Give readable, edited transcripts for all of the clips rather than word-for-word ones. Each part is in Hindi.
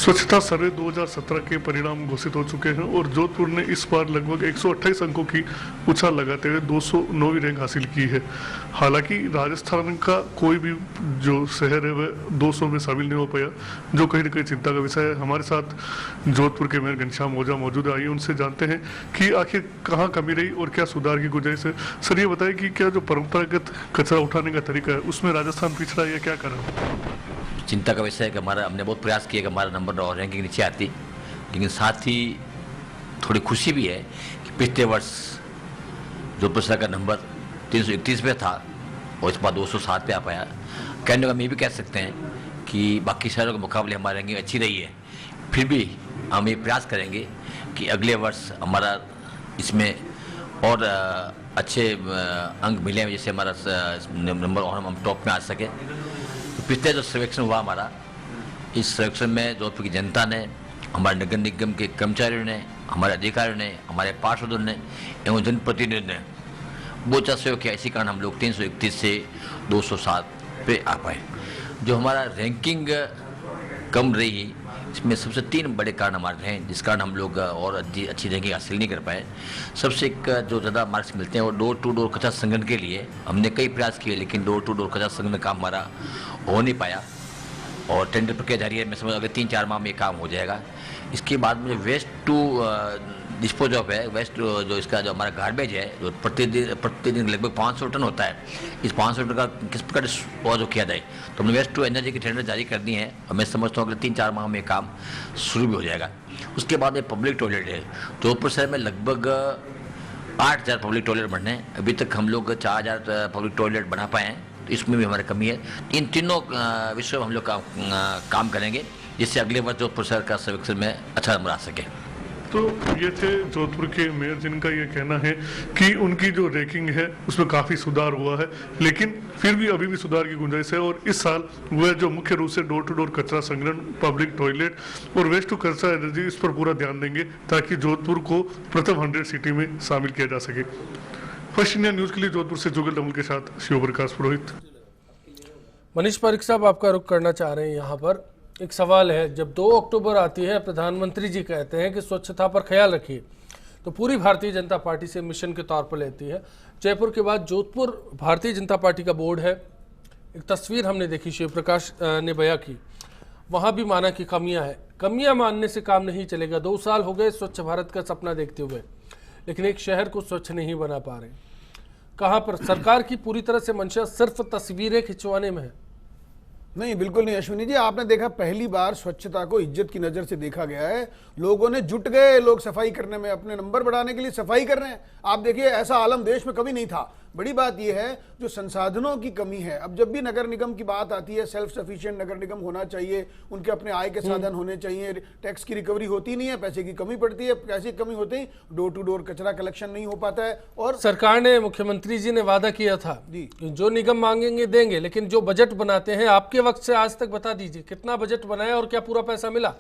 स्वच्छता सर्वे 2017 के परिणाम घोषित हो चुके हैं और जोधपुर ने इस बार लगभग 128 अंकों की उछाल लगाते हुए 209वीं रैंक हासिल की है। हालांकि राजस्थान का कोई भी जो शहर है वह 200 में शामिल नहीं हो पाया, जो कहीं न कहीं चिंता का विषय है। हमारे साथ जोधपुर के मेयर घनश्याम ओझा मौजूद है। आइए उनसे जानते हैं कि आखिर कहाँ कमी रही और क्या सुधार की गुंजाइश है। सर, ये बताएं कि क्या जो परंपरागत कचरा उठाने का तरीका है उसमें राजस्थान पिछड़ा है या क्या कारण? चिंता का विषय है कि हमने बहुत प्रयास किया कि हमारा नंबर और रैंकिंग नीचे आती, लेकिन साथ ही थोड़ी खुशी भी है कि पिछले वर्ष जोधपुर शहर का नंबर 331 पे था और इस बार 207 पे आ पाया। कहने का हम ये भी कह सकते हैं कि बाकी शहरों के मुकाबले हमारी रैंकिंग अच्छी रही है। फिर भी हम ये प्रयास करेंगे कि अगले वर्ष हमारा इसमें और अच्छे अंक मिले, जैसे हमारा नंबर और हम टॉप में आ सके। पिछले जो सर्वेक्षण हुआ हमारा, इस सर्वेक्षण में जोधपुर की जनता ने, हमारे नगर निगम के कर्मचारियों ने, हमारे अधिकारियों ने, हमारे पार्षदों ने एवं जनप्रतिनिधियों ने बहुत अच्छा सहयोग किया। इसी कारण हम लोग 331 से 207 पे आ पाए। जो हमारा रैंकिंग कम रही, इसमें सबसे 3 बड़े कारण हमारे रहे जिस कारण हम लोग और अच्छी रैंकिंग हासिल नहीं कर पाए। सबसे एक जो ज़्यादा मार्क्स मिलते हैं वो डोर टू डोर कचरा संग्रहण के लिए हमने कई प्रयास किए, लेकिन डोर टू डोर कचरा संग्रहण का हमारा हो नहीं पाया और टेंडर प्रक्रिया जारी है। मैं समझ अगले 3-4 माह में ये काम हो जाएगा। इसके बाद में वेस्ट टू डिस्पोज ऑफ है, वेस्ट जो इसका जो हमारा गार्बेज है, जो प्रतिदिन लगभग 500 टन होता है, इस 500 टन का किस प्रकार डिस्पोज किया जाए, तो हमने वेस्ट टू एनर्जी की टेंडर जारी कर दी है और मैं समझता हूँ अगले 3-4 माह में काम शुरू भी हो जाएगा। उसके बाद में पब्लिक टॉयलेट है। जोधपुर शहर में लगभग 8000 पब्लिक टॉयलेट बनने हैं। अभी तक हम लोग 4000 पब्लिक टॉयलेट बना पाए हैं, तो इसमें भी हमारी कमी है। इन तीनों विषयों में हम लोग काम करेंगे, जिससे अगले वर्ष जोधपुर शहर का सर्वेक्षण में अच्छा नंबर आ सके। तो ये थे जोधपुर के मेयर, जिनका ये कहना है कि उनकी जो रैंकिंग है उसमें काफ़ी सुधार हुआ है, लेकिन फिर भी अभी भी सुधार की गुंजाइश है। और इस साल वह जो मुख्य रूप से डोर टू डोर कचरा संग्रहण, पब्लिक टॉयलेट और वेस्ट टू कचरा एनर्जी, इस पर पूरा ध्यान देंगे ताकि जोधपुर को प्रथम 100 सिटी में शामिल किया जा सके। फर्स्ट इंडिया न्यूज़ के लिए जोधपुर से जुगल डमल के साथ शिव प्रकाश पुरोहित। मनीष पारिक साहब, आपका रुख करना चाह रहे हैं यहाँ पर। एक सवाल है, जब 2 अक्टूबर आती है, प्रधानमंत्री जी कहते हैं कि स्वच्छता पर ख्याल रखिए, तो पूरी भारतीय जनता पार्टी से मिशन के तौर पर लेती है। जयपुर के बाद जोधपुर भारतीय जनता पार्टी का बोर्ड है। एक तस्वीर हमने देखी, शिव प्रकाश ने बयां की, वहाँ भी माना कि कमियाँ हैं। कमियाँ मानने से काम नहीं चलेगा। 2 साल हो गए स्वच्छ भारत का सपना देखते हुए, लेकिन एक शहर को स्वच्छ नहीं बना पा रहे। कहाँ पर सरकार की पूरी तरह से मंशा सिर्फ तस्वीरें खिंचवाने में है? नहीं, बिल्कुल नहीं अश्विनी जी। आपने देखा, पहली बार स्वच्छता को इज्जत की नजर से देखा गया है। लोगों ने जुट गए, लोग सफाई करने में, अपने नंबर बढ़ाने के लिए सफाई कर रहे हैं। आप देखिए, ऐसा आलम देश में कभी नहीं था। बड़ी बात यह है जो संसाधनों की कमी है। अब जब भी नगर निगम की बात आती है, सेल्फ सफिशिएंट नगर निगम होना चाहिए, उनके अपने आय के साधन होने चाहिए, टैक्स की रिकवरी होती नहीं है, पैसे की कमी पड़ती है। पैसे की कमी होते ही डोर टू डोर कचरा कलेक्शन नहीं हो पाता है। और सरकार ने, मुख्यमंत्री जी ने वादा किया था कि जो निगम मांगेंगे देंगे, लेकिन जो बजट बनाते हैं आपके वक्त से आज तक बता दीजिए कितना बजट बनाया और क्या पूरा पैसा मिला?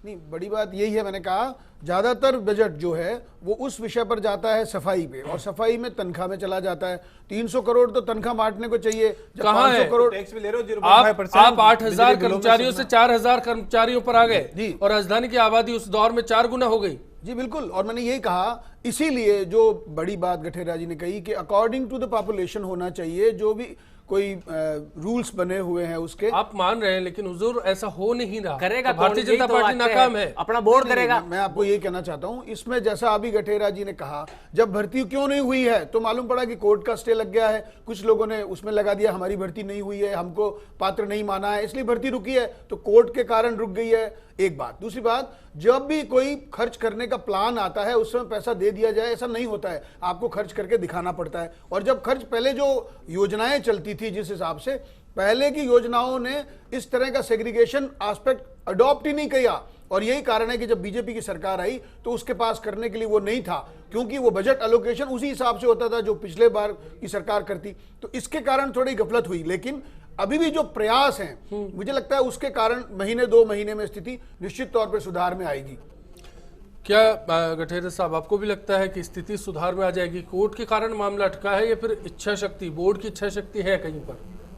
नहीं, बड़ी बात यही है, मैंने कहा ज्यादातर बजट जो है वो उस विषय पर जाता है सफाई पे, और सफाई में तनख्वाह में चला जाता है। 300 करोड़ तो तनख्वाह बांटने को चाहिए, जब 500 करोड़ टैक्स भी ले रहे हो। आप 8000 कर्मचारियों से 4000 कर्मचारियों पर आ गए और राजधानी की आबादी उस दौर में 4 गुना हो गई। जी बिल्कुल, और मैंने यही कहा, इसीलिए जो बड़ी बात गठेरा जी ने कही कि अकॉर्डिंग टू द पॉपुलेशन होना चाहिए, जो भी कोई रूल्स बने हुए हैं उसके। आप मान रहे हैं, लेकिन हुजूर ऐसा हो नहीं रहा। करेगा तो भारतीय जनता पार्टी नाकाम है, अपना बोर्ड करेगा। मैं आपको ये कहना चाहता हूं, इसमें जैसा अभी गठेरा जी ने कहा, जब भर्ती क्यों नहीं हुई है तो मालूम पड़ा कि कोर्ट का स्टे लग गया है। कुछ लोगों ने उसमें लगा दिया हमारी भर्ती नहीं हुई है, हमको पात्र नहीं माना है, इसलिए भर्ती रुकी है, तो कोर्ट के कारण रुक गई है। एक बात। दूसरी बात, जब भी कोई खर्च करने का प्लान आता है उस समय पैसा दे दिया जाए, ऐसा नहीं होता है, आपको खर्च करके दिखाना पड़ता है। और जब खर्च, पहले जो योजनाएं चलती थी, जिस हिसाब से पहले की योजनाओं ने इस तरह का सेग्रीगेशन एस्पेक्ट अडॉप्ट ही नहीं किया, और यही कारण है कि जब बीजेपी की सरकार आई तो उसके पास करने के लिए वो नहीं था, क्योंकि वो बजट एलोकेशन उसी हिसाब से होता था जो पिछले बार की सरकार करती। तो इसके कारण थोड़ी गफलत हुई, लेकिन अभी भी जो प्रयास हैं, मुझे लगता है उसके कारण महीने 2 महीने में स्थिति निश्चित तौर पर सुधार में आएगी। क्या गठेरा साहब, आपको भी लगता है कि स्थिति सुधार में आ जाएगी? कोर्ट के कारण मामला अटका है या फिर इच्छा शक्ति, बोर्ड की इच्छा शक्ति है कहीं पर?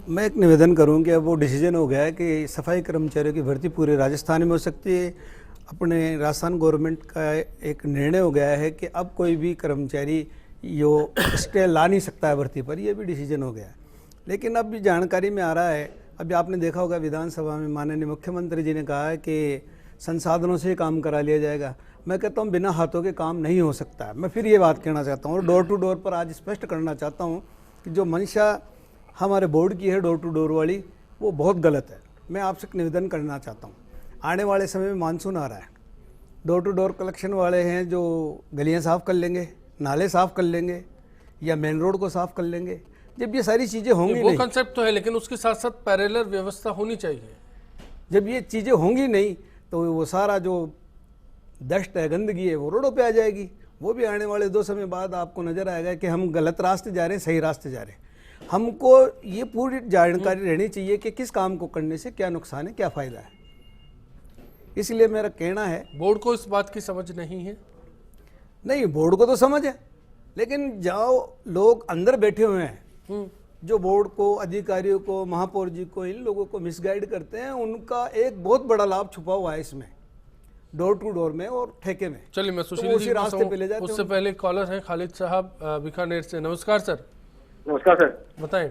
मैं एक निवेदन करूं कि अब वो डिसीजन हो गया है कि सफाई कर्मचारियों की भर्ती पूरे राजस्थान में हो सकती है। अपने राजस्थान गवर्नमेंट का एक निर्णय हो गया है कि अब कोई भी कर्मचारी यो स्टे ला नहीं सकता है भर्ती पर, ये भी डिसीजन हो गया है। लेकिन अब भी जानकारी में आ रहा है, अभी आपने देखा होगा विधानसभा में माननीय मुख्यमंत्री जी ने कहा है कि संसाधनों से काम करा लिया जाएगा। मैं कहता हूँ बिना हाथों के काम नहीं हो सकता है। मैं फिर ये बात कहना चाहता हूँ और डोर टू डोर पर आज स्पष्ट करना चाहता हूँ कि जो मंशा हमारे बोर्ड की है डोर टू डोर वाली, वो बहुत गलत है। मैं आपसे निवेदन करना चाहता हूँ, आने वाले समय में मानसून आ रहा है, डोर टू डोर कलेक्शन वाले हैं जो गलियाँ साफ़ कर लेंगे, नाले साफ़ कर लेंगे या मेन रोड को साफ़ कर लेंगे। जब ये सारी चीज़ें होंगी, वो कंसेप्ट तो है, लेकिन उसके साथ साथ पैरेलल व्यवस्था होनी चाहिए। जब ये चीज़ें होंगी नहीं तो वो सारा जो डस्ट है, गंदगी है, वो रोडों पे आ जाएगी। वो भी आने वाले 2 समय बाद आपको नज़र आएगा कि हम गलत रास्ते जा रहे हैं, सही रास्ते जा रहे हैं। हमको ये पूरी जानकारी रहनी चाहिए कि किस काम को करने से क्या नुकसान है, क्या फ़ायदा है। इसलिए मेरा कहना है, बोर्ड को इस बात की समझ नहीं है। नहीं, बोर्ड को तो समझ है, लेकिन जो लोग अंदर बैठे हुए हैं, जो बोर्ड को, अधिकारियों को, महापौर जी को, इन लोगों को मिसगाइड करते हैं, उनका एक बहुत बड़ा लाभ छुपा हुआ है इसमें, डोर टू डोर में और ठेके में। चलिए मैं तो सुशील उसी जी रास्ते पे ले जाते उससे पहले कॉलर हैं खालिद साहब बीकानेर से। नमस्कार सर। नमस्कार सर। बताएं।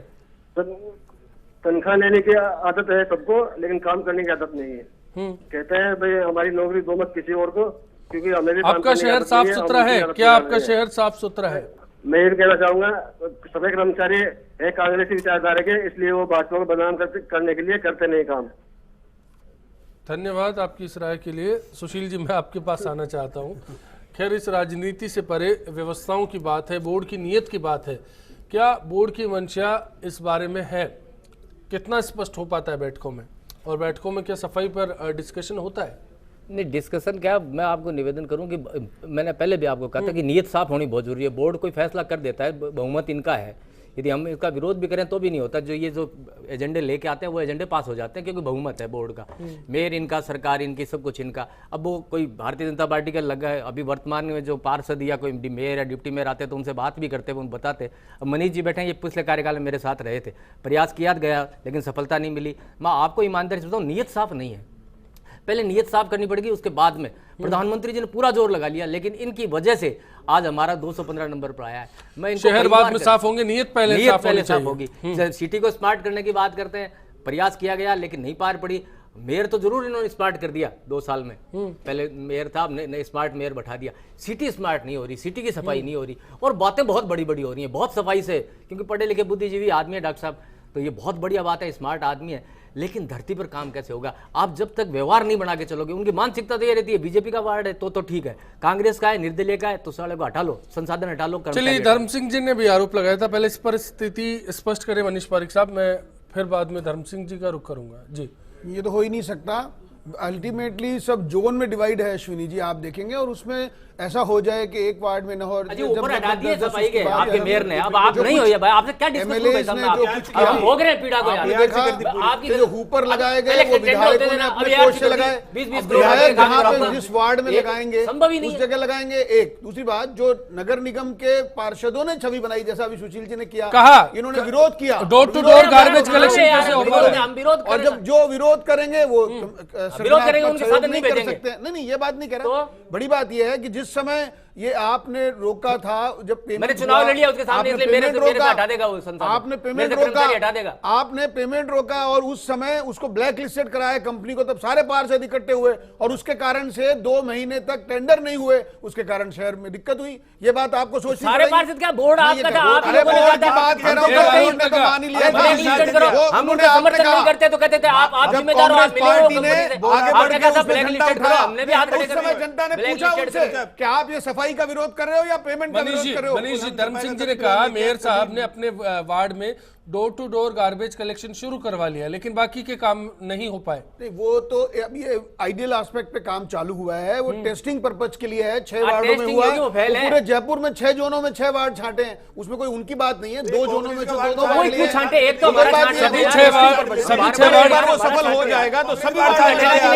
तनख्वाह लेने की आदत है सबको, लेकिन काम करने की आदत नहीं है। कहते हैं भाई हमारी नौकरी दो मत किसी और को, क्योंकि हमें भी आपका शहर साफ सुथरा है क्या? आपका शहर साफ सुथरा है? मैं ये कहना चाहूंगा, सफाई कर्मचारी है कांग्रेसी विचारधारा के, इसलिए वो भाजपा को बदनाम करने के लिए करते नहीं काम। धन्यवाद आपकी इस राय के लिए। सुशील जी, मैं आपके पास आना चाहता हूँ। खैर, इस राजनीति से परे व्यवस्थाओं की बात है, बोर्ड की नीयत की बात है। क्या बोर्ड की मंशा इस बारे में है? कितना स्पष्ट हो पाता है बैठकों में, और बैठकों में क्या सफाई पर डिस्कशन होता है? नहीं, डिस्कशन क्या, मैं आपको निवेदन करूं कि मैंने पहले भी आपको कहा था कि नीयत साफ होनी बहुत जरूरी है। बोर्ड कोई फैसला कर देता है, बहुमत इनका है, यदि हम इसका विरोध भी करें तो भी नहीं होता। जो ये जो एजेंडे लेके आते हैं वो एजेंडे पास हो जाते हैं, क्योंकि बहुमत है बोर्ड का, मेयर इनका, सरकार इनकी, सब कुछ इनका। अब वो कोई भारतीय जनता पार्टी का लगा है, अभी वर्तमान में जो पार्षद या कोई मेयर या डिप्टी मेयर आते तो उनसे बात भी करते, वो बताते। अब मनीष जी बैठे हैं, ये पिछले कार्यकाल में मेरे साथ रहे थे, प्रयास किया गया लेकिन सफलता नहीं मिली। मैं आपको ईमानदारी से बताऊं, नीयत साफ नहीं है। पहले नीयत साफ करनी पड़ेगी, उसके बाद में प्रधानमंत्री जी ने पूरा जोर लगा लिया, लेकिन इनकी वजह से आज हमारा 215 नंबर पर आया है। मैं इनको शहर बाद में साफ होंगे, नीयत पहले साफ होगी। सिटी को स्मार्ट करने की बात करते हैं, प्रयास किया गया लेकिन नहीं पार पड़ी। मेयर तो जरूर इन्होंने स्मार्ट कर दिया 2 साल में, पहले मेयर था, ने स्मार्ट मेयर बैठा दिया। सिटी स्मार्ट नहीं हो रही, सिटी की सफाई नहीं हो रही, और बातें बहुत बड़ी बड़ी हो रही हैं, बहुत सफाई से, क्योंकि पढ़े लिखे बुद्धिजीवी आदमी है डॉक्टर साहब, तो ये बहुत बढ़िया बात है, स्मार्ट आदमी है, लेकिन धरती पर काम कैसे होगा? आप जब तक व्यवहार नहीं बना के चलोगे, उनकी मानसिकता तो ये रहती है बीजेपी का वार्ड है तो ठीक है, कांग्रेस का है, निर्दलीय का है तो साले को हटा लो, संसाधन हटा लो। चलिए, धर्म सिंह जी ने भी आरोप लगाया था, पहले इस पर स्थिति स्पष्ट करें मनीष पारिक साहब, मैं फिर बाद में धर्म सिंह जी का रुख करूंगा। जी, ये तो हो ही नहीं सकता। अल्टीमेटली सब जोन में डिवाइड है अश्विनी जी, आप देखेंगे, और उसमें ऐसा हो जाए कि एक वार्ड में न हो। ऊपर हटा दिए सफाई के आपके मेयर ने, अब आप नहीं हो भाई, आपसे क्या डिस्कस हो गए पीड़ा को? आपने देखा आपके जो ऊपर लगाए गए वो विधायकों ने अपने कोष से लगाए। विधायक जहाँ पे जिस वार्ड में लगाएंगे उस जगह लगाएंगे। एक दूसरी बात, जो नगर निगम के पार्षदों ने छवि बनाई, जैसा अभी सुशील जी ने किया, कहा इन्होंने विरोध किया, door to door garbage collection कैसे होगा? और जब जो विरोध करेंगे वो विरोध करेंगे, उनके साधन नहीं कर सकते। नहीं, ये बात नहीं कह रहा। बड़ी बात ये है कि जिस समय ये आपने रोका था, जब मैंने चुनाव लड़ लिया उसके सामने, इसलिए मेरे से हटा देगा वो संसाधन, आपने पेमेंट रोका, आपने पेमेंट रोका और उस समय उसको ब्लैक लिस्टेड कराया कंपनी को, तब सारे पार्षद इकट्ठे हुए और उसके कारण से 2 महीने तक टेंडर नहीं हुए, उसके कारण शहर में दिक्कत हुई। ये बात आपको सोचनी सारे पार्षद क्या बोर्ड आपका था? आप बोर्ड की बात कर रहा हूं, बोर्ड ने तो मान ही लिया। हम उनका समर्थन नहीं करते तो कहते थे आप जिम्मेदार हो, आप पार्टी ने आगे बढ़ के ब्लैक लिस्टेड करो, हमने भी हाथ खड़े कर दिए। जनता ने पूछा उनसे कि आप ये सफाई का विरोध कर रहे हो या पेमेंट का विरोध कर रहे हो? मनीष जी, धर्म सिंह जी ने कहा मेयर साहब ने अपने वार्ड में door to door garbage collection शुरू करवा लिया, लेकिन बाकी के काम नहीं हो पाए। नहीं, वो तो अभी आइडियल एस्पेक्ट पे काम चालू हुआ है, वो टेस्टिंग पर्पज के लिए है। 6 वार्डों में हुआ, तो पूरे जयपुर में 6 जोनों में 6 वार्ड छांटे हैं, उसमें कोई उनकी बात नहीं है। 2 जोनों में 2 वार्ड छांटे, एक तो सभी 6 वार्ड सफल हो जाएगा तो सभी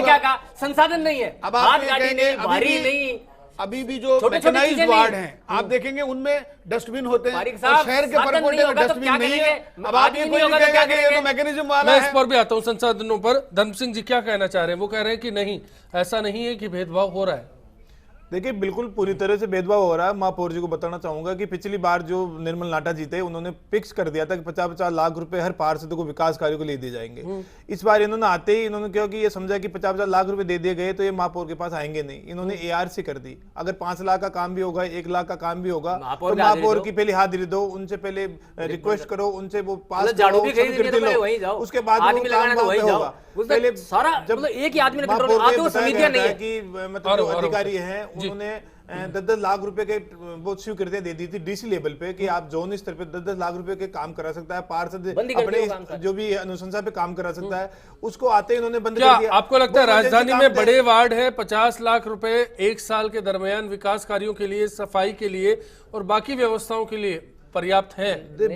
क्या कहा? संसाधन नहीं है, अब आप भारी नहीं, अभी भी जो छोटे-छोटे मैकेनाइज्ड चीजें वार्ड नहीं। हैं आप देखेंगे उनमें डस्टबिन होते हैं, फारिक और साहब, शहर के साधन परकोटे नहीं में होगा तो डस्टबिन क्या नहीं करेंगे? है। अब आप ये आदमी कोई नहीं होगा तो कहेगा क्या कि ये तो करेंगे? मैकेनिज्म वाला मैं इस है। पर भी आता हूं संसाधनों पर। धर्म सिंह जी क्या कहना चाह रहे हैं? वो कह रहे हैं कि नहीं, ऐसा नहीं है कि भेदभाव हो रहा है। देखिए बिल्कुल पूरी तरह से भेदभाव हो रहा है। महापौर जी को बताना चाहूंगा कि पिछली बार जो निर्मल नाटा जीते उन्होंने फिक्स कर दिया था कि 50-50 लाख रुपए हर पार्षद को विकास कार्यों के लिए दिए जाएंगे। इस बार इन्होंने आते ही इन्होंने क्योंकि ये समझा कि 50-50 लाख रुपए दे दिए गए तो ये महापौर के पास आएंगे नहीं, इन्होंने ARC कर दी। अगर 5 लाख का काम भी होगा, 1 लाख का काम भी होगा तो महापौर की पहले हाजिरी दो, उनसे पहले रिक्वेस्ट करो, उनसे वो पास झाड़ू भी खरीदने तो वहीं जाओ, उसके बाद आदमी लगाना तो वहीं जाओ। पहले सारा मतलब एक ही आदमी ने कंट्रोल, आते वो समितियां नहीं है कि मतलब जो अधिकारी हैं उन्होंने 10-10 लाख रुपए के वो स्वीकृतियां दे दी थी DC लेवल पे कि आप जोन स्तर पे 10-10 लाख रुपए के काम करा सकता है, पार्षद अपने जो भी अनुशंसा पे काम करा सकता है, उसको आते ही इन्होंने बंद क्या कर दिया। आपको लगता है राजधानी में बड़े वार्ड है, 50 लाख रुपए 1 साल के दरमियान विकास कार्यों के लिए, सफाई के लिए और बाकी व्यवस्थाओं के लिए पर्याप्त है?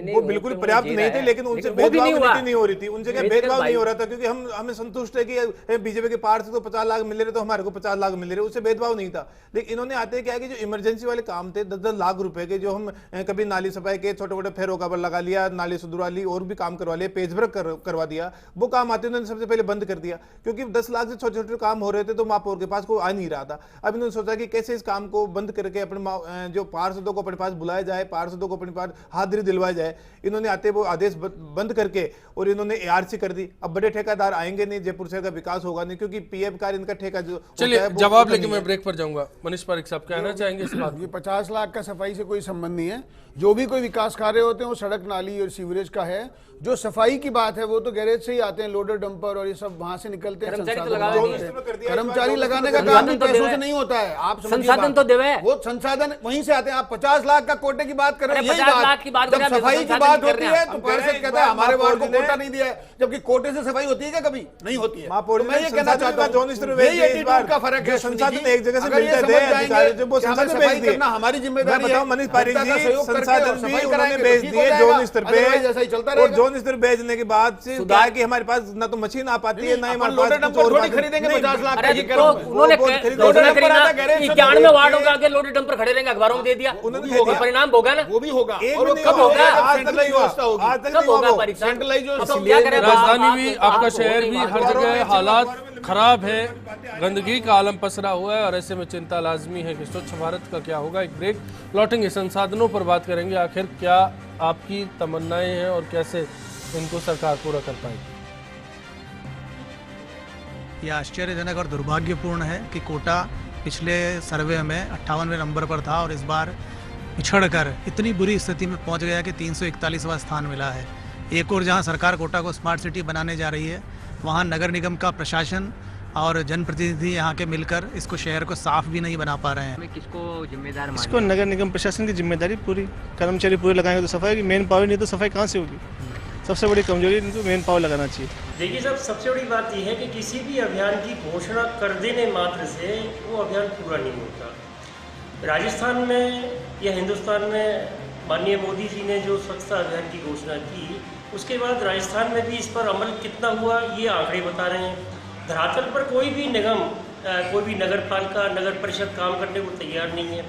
वो बिल्कुल पर्याप्त नहीं थे, लेकिन उनसे भेदभाव नीति नहीं हो रही थी, उनसे क्या भेदभाव नहीं हो रहा था क्योंकि हमें संतुष्ट है कि बीजेपी के पार्षद तो 50 लाख मिल रहे तो हमारे को 50 लाख मिल रहे, उससे भेदभाव नहीं था। लेकिन इन्होंने आते क्या है कि जो इमरजेंसी वाले काम थे 10-10 लाख रुपए के, जो हम कभी नाली सफाई के छोटे मोटे फेरों का लगा लिया, नाली सुधरवा ली और भी काम करवा लिया, पेज वर्क करवा दिया, वो काम आते उन्होंने सबसे पहले बंद कर दिया क्योंकि 10 लाख से छोटे छोटे काम हो रहे थे तो महापौर के पास कोई आ नहीं रहा था। अब इन्होंने सोचा कि कैसे इस काम को बंद करके अपने जो पार्षदों को अपने पास बुलाया जाए, पार्षदों को अपने पास हाजिरी दिलवाया जाए। इन्होंने आते वो आदेश बंद करके और इन्होंने ARC कर दी। अब बड़े ठेकेदार आएंगे नहीं, जयपुर शहर का विकास होगा नहीं क्योंकि PM कार्य इनका ठेका जो चलिए जवाब लेके मैं ब्रेक पर जाऊंगा। मनीष पारिक साहब कहना चाहेंगे इस बात? ये 50 लाख का सफाई से कोई संबंध नहीं है। जो भी कोई विकास कार्य होते हैं वो सड़क, नाली और सीवरेज का है। जो सफाई की बात है वो तो गैरेज से ही आते हैं, लोडर डंपर और ये सब वहां से निकलते हैं। कर्मचारी लगाने का काम भी पैसों से नहीं होता है। आप संसाधन तो देवे, वो संसाधन वहीं से आते हैं। आप 50 लाख का कोटे की बात कर रहे हैं, 50 लाख की बात जब सफाई की बात होती है तो पार्षद कहता है हमारे वार्ड को कोटा नहीं दिया है, जबकि कोटे से सफाई होती है क्या? कभी नहीं होती है। मैं ये कहना चाहता हूँ का फर्क है। संसाधन एक जगह से मिलते थे, वो संसाधन भेज दिए। हमारी जिम्मेदारी है। मनीष पारिक जी, संसाधन भी उन्होंने भेज दिए जोन स्तर पे, जैसा ही चलता और जोन स्तर भेजने के बाद से क्या है कि हमारे पास ना तो मशीन आ पाती है, ना ही हमारे पास कुछ और थोड़ी खरीदेंगे 50 लाख का। उन्होंने 91 वार्डों के आगे लोडर डंपर खड़े रहेंगे, अखबारों में दे दिया, परिणाम होगा ना? वो भी होगा। और कब होगा? आज तक नहीं हुआ, आज तक नहीं हुआ। राजधानी भी, आपका शहर भी, हर जगह हालात खराब है, गंदगी का आलम पसरा हुआ है और ऐसे में चिंता लाजमी है कि स्वच्छ भारत का क्या होगा। एक ब्रेक, लौटेंगे, संसाधनों पर बात करेंगे। आखिर क्या आपकी तमन्नाएं हैं और कैसे इनको सरकार पूरा कर पाएगी? यह आश्चर्यजनक और दुर्भाग्यपूर्ण है कि कोटा पिछले सर्वे में 58वें नंबर पर था और इस बार पिछड़कर इतनी बुरी स्थिति में पहुंच गया कि 341वां स्थान मिला है। एक और जहां सरकार कोटा को स्मार्ट सिटी बनाने जा रही है, वहां नगर निगम का प्रशासन और जनप्रतिनिधि यहाँ के मिलकर इसको शहर को साफ भी नहीं बना पा रहे हैं। किसको जिम्मेदार मानें? इसको नगर निगम प्रशासन की जिम्मेदारी पूरी, कर्मचारी पूरे लगाएंगे तो सफाई की मेन पावर नहीं तो सफाई कहाँ से होगी? सबसे बड़ी कमजोरी इनको मेन पावर लगाना चाहिए। देखिए साहब, सबसे बड़ी बात यह है कि किसी भी अभियान की घोषणा कर देने मात्र से वो अभियान पूरा नहीं होता। राजस्थान में या हिंदुस्तान में माननीय मोदी जी ने जो स्वच्छता अभियान की घोषणा की, उसके बाद राजस्थान में भी इस पर अमल कितना हुआ ये आंकड़े बता रहे हैं। धरातल पर कोई भी निगम, कोई भी नगर पालिका, नगर परिषद काम करने को तैयार नहीं है।